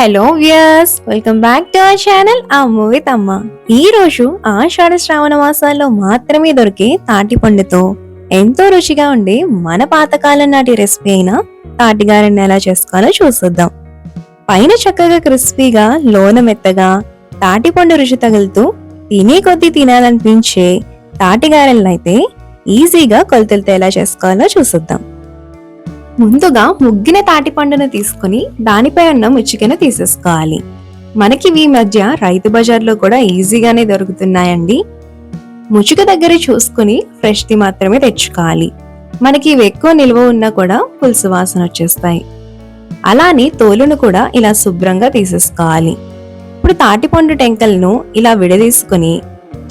Hello viewers, welcome back to our channel Ammu with అమ్మ. ఈ రోజు ఆషాఢ శ్రావణ మాసాల్లో మాత్రమే దొరికే తాటిపండుతో ఎంతో రుచిగా ఉండే మన పాతకాలం నాటి రెసిపీ అయిన తాటిగారెని ఎలా చేసుకోవాలో చూసేద్దాం. పైన చక్కగా క్రిస్పీగా, లోన మెత్తగా తాటిపండు రుచి తగులుతూ తినే కొద్దీ తినాలనిపించే తాటిగారెలనైతే ఈజీగా కొలతలతో ఎలా చేసుకోవాలో చూసేద్దాం. ముందుగా ముగ్గిన తాటిపండును తీసుకుని దానిపై ఉన్న ముచ్చికను తీసేసుకోవాలి. మనకి ఈ మధ్య రైతు బజార్లో కూడా ఈజీగానే దొరుకుతున్నాయండి. ముచ్చిక దగ్గర చూసుకుని ఫ్రెష్ది మాత్రమే తెచ్చుకోవాలి. మనకి ఇవి ఎక్కువ నిల్వ ఉన్నా కూడా పులుసు వాసన వచ్చేస్తాయి. అలానే తోలును కూడా ఇలా శుభ్రంగా తీసేసుకోవాలి. ఇప్పుడు తాటిపండు టెంకలను ఇలా విడదీసుకుని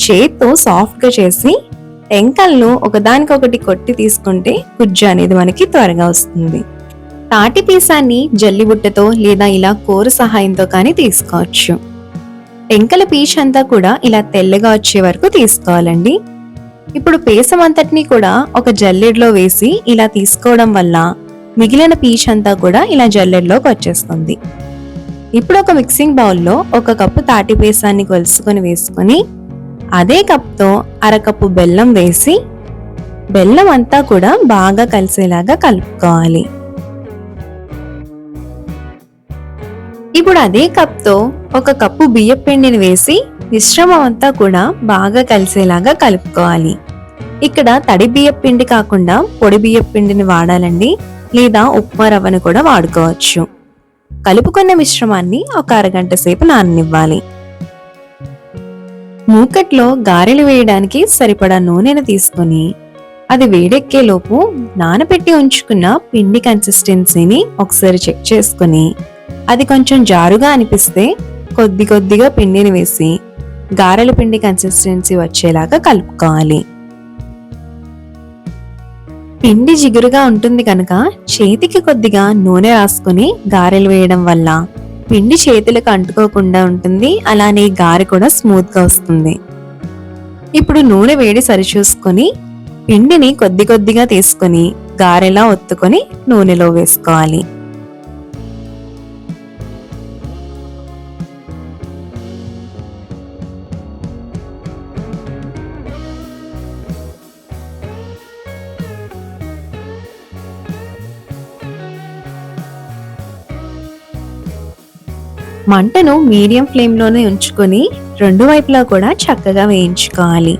చేత్తో సాఫ్ట్ గా చేసి టెంకలను ఒకదానికొకటి కొట్టి తీసుకుంటే గుజ్జు అనేది మనకి త్వరగా వస్తుంది. తాటి పీసాన్ని జల్లిబుట్టతో లేదా ఇలా కోరు సహాయంతో కానీ తీసుకోవచ్చు. టెంకల పీచ్ అంతా కూడా ఇలా తెల్లగా వచ్చే వరకు తీసుకోవాలండి. ఇప్పుడు పీసం అంతటినీ కూడా ఒక జల్లెడలో వేసి ఇలా తీసుకోవడం వల్ల మిగిలిన పీచ్ అంతా కూడా ఇలా జల్లెడలోకి వచ్చేస్తుంది. ఇప్పుడు ఒక మిక్సింగ్ బౌల్లో 1 కప్పు తాటి పీసాన్ని కొలుసుకొని వేసుకొని అదే కప్తో అరకప్పు బెల్లం వేసి బెల్లం అంతా కూడా బాగా కలిసేలాగా కలుపుకోవాలి. ఇప్పుడు అదే కప్తో 1 కప్పు బియ్యం పిండిని వేసి మిశ్రమం అంతా కూడా బాగా కలిసేలాగా కలుపుకోవాలి. ఇక్కడ తడి బియ్యం పిండి కాకుండా పొడి బియ్యం పిండిని వాడాలండి, లేదా ఉప్మా రవ్వను కూడా వాడుకోవచ్చు. కలుపుకున్న మిశ్రమాన్ని ఒక అరగంట సేపు నాననివ్వాలి. మూకట్లో గారెలు వేయడానికి సరిపడా నూనెను తీసుకుని అది వేడెక్కే లోపు నానబెట్టి ఉంచుకున్న పిండి కన్సిస్టెన్సీని ఒకసారి చెక్ చేసుకుని అది కొంచెం జారుగా అనిపిస్తే కొద్ది కొద్దిగా పిండిని వేసి గారెల పిండి కన్సిస్టెన్సీ వచ్చేలాగా కలుపుకోవాలి. పిండి జిగురుగా ఉంటుంది కనుక చేతికి కొద్దిగా నూనె రాసుకుని గారెలు వేయడం వల్ల పిండి చేతులకు అంటుకోకుండా ఉంటుంది. అలానే గారె కూడా స్మూత్ గా వస్తుంది. ఇప్పుడు నూనె వేడి సరిచూసుకొని పిండిని కొద్ది కొద్దిగా తీసుకొని గారెలా ఒత్తుకొని నూనెలో వేసుకోవాలి. మంటను మీడియం ఫ్లేమ్ లోనే ఉంచుకొని 2 వైపులా కూడా చక్కగా వేయించుకోవాలి.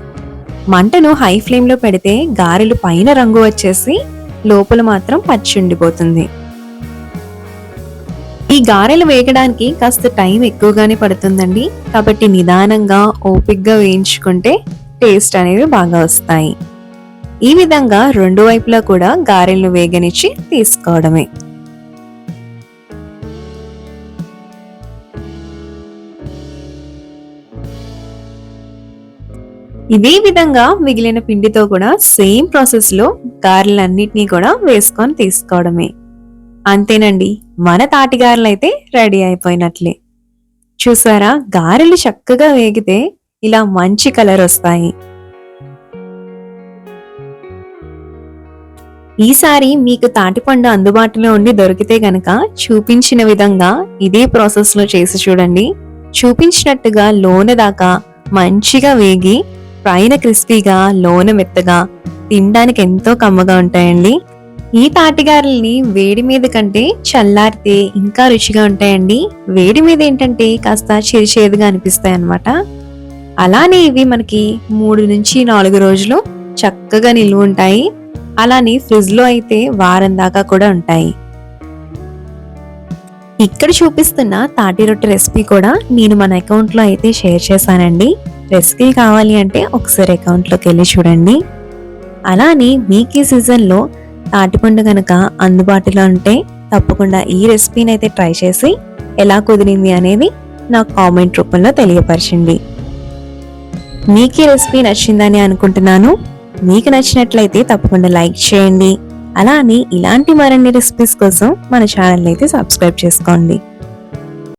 మంటను హై ఫ్లేమ్ లో పెడితే గారెలు పైన రంగు వచ్చేసి లోపల మాత్రం పచ్చి ఉండిపోతుంది. ఈ గారెలు వేయడానికి కాస్త టైం ఎక్కువగానే పడుతుందండి, కాబట్టి నిదానంగా ఓపిగ్గా వేయించుకుంటే టేస్ట్ అనేవి బాగా వస్తాయి. ఈ విధంగా 2 వైపులా కూడా గారెలను వేగనిచ్చి తీసుకోవడమే. ఇదే విధంగా మిగిలిన పిండితో కూడా సేమ్ ప్రాసెస్ లో గారెలన్నిటినీ కూడా వేసుకొని తీసుకోవడమే. అంతేనండి, మన తాటి గారెలు అయితే రెడీ అయిపోయినట్లే. చూసారా, గారెలు చక్కగా వేగితే ఇలా మంచి కలర్ వస్తాయి. ఈసారి మీకు తాటిపండు అందుబాటులో ఉండి దొరికితే గనక చూపించిన విధంగా ఇదే ప్రాసెస్ లో చేసి చూడండి. చూపించినట్టుగా లోన దాకా మంచిగా వేగి పైన క్రిస్పీగా, లోన మెత్తగా, తినడానికి ఎంతో కమ్మగా ఉంటాయండి. ఈ తాటిగారెల్ని వేడి మీద కంటే చల్లారితే ఇంకా రుచిగా ఉంటాయండి. వేడి మీద ఏంటంటే కాస్త చేదుగా అనిపిస్తాయి అన్నమాట. అలానే ఇవి మనకి 3 నుంచి 4 రోజులు చక్కగా నిల్వ ఉంటాయి. అలానే ఫ్రిడ్జ్ లో అయితే వారం దాకా కూడా ఉంటాయి. ఇక్కడ చూపిస్తున్న తాటి రొట్టె రెసిపీ కూడా నేను మన అకౌంట్ లో అయితే షేర్ చేశానండి. రెసిపీ కావాలి అంటే ఒకసారి అకౌంట్ లోకి వెళ్ళి చూడండి. అలానే మీకు ఈ సీజన్ లో తాటిపండు గనక అందుబాటులో ఉంటే తప్పకుండా ఈ రెసిపీని అయితే ట్రై చేసి ఎలా కుదిరింది అనేది నాకు కామెంట్ రూపంలో తెలియపరచండి. మీకు ఈ రెసిపీ నచ్చిందని అనుకుంటున్నాను. మీకు నచ్చినట్లయితే తప్పకుండా లైక్ చేయండి. అలానే ఇలాంటి మరిన్ని రెసిపీస్ కోసం మన ఛానల్ అయితే సబ్స్క్రైబ్ చేసుకోండి.